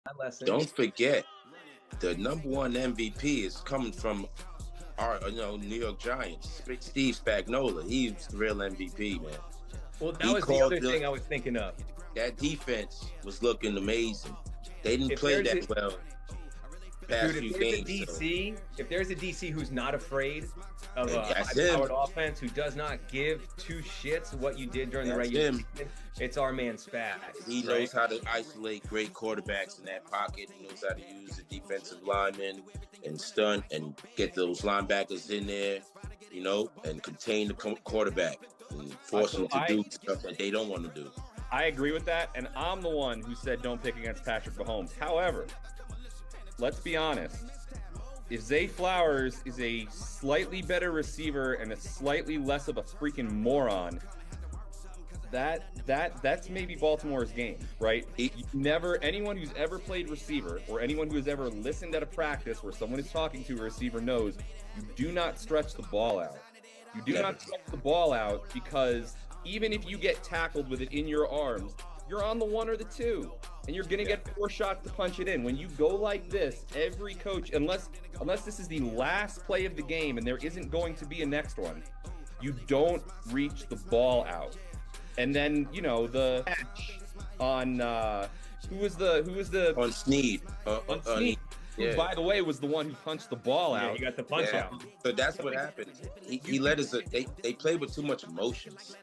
That lesson. Don't forget, the number one MVP is coming from our New York Giants. Steve Spagnuolo. He's the real MVP, man. Well, that He was the called other thing I was thinking of. That defense was looking amazing. They didn't If play there's that well past Dude, few if there's a games. DC, if there's a DC who's not afraid of a That's him. high-powered offense, who does not give two shits what you did during the That's regular him. season, it's our man Spags. He right? knows how to isolate great quarterbacks in that pocket. He knows how to use the defensive linemen and stunt and get those linebackers in there, and contain the quarterback and force them to do stuff that they don't want to do. I agree with that, and I'm the one who said don't pick against Patrick Mahomes. However, let's be honest. If Zay Flowers is a slightly better receiver and a slightly less of a freaking moron, that's maybe Baltimore's game, right? Anyone who's ever played receiver or anyone who has ever listened at a practice where someone is talking to a receiver knows you do not stretch the ball out. You do not stretch the ball out because even if you get tackled with it in your arms, you're on the 1 or the 2, and you're going to get 4 shots to punch it in. When you go like this, every coach, unless this is the last play of the game and there isn't going to be a next one, you don't reach the ball out. And then, the catch on who was the on Snead. On Snead. Who, by the way, was the one who punched the ball out. You got the punch out. So that's what happened. He let us. They played with too much emotions.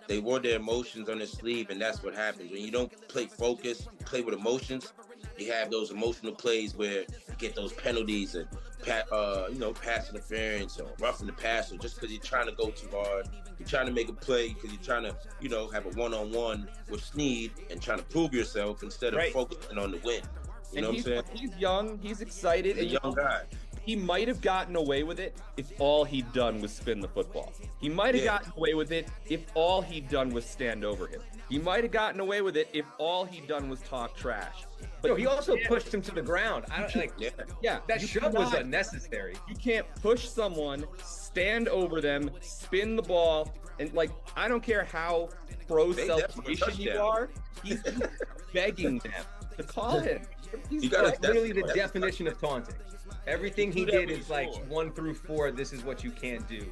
They wore their emotions on their sleeve, and that's what happens when you don't play focus. You play with emotions. You have those emotional plays where you get those penalties and pass interference or roughing the passer just because you're trying to go too hard. You're trying to make a play because you're trying to have a one-on-one with Snead and trying to prove yourself instead of focusing on the win. You know what I'm saying? He's young. He's excited. He's a young guy. He might have gotten away with it if all he'd done was spin the football. He might have gotten away with it if all he'd done was stand over him. He might have gotten away with it if all he'd done was talk trash. But he also pushed him to the ground. That shove was unnecessary. You can't push someone, stand over them, spin the ball, and I don't care how pro celebration you are. He's begging them to call him. He's literally the definition of taunting. Everything he did is 1 through 4. This is what you can't do.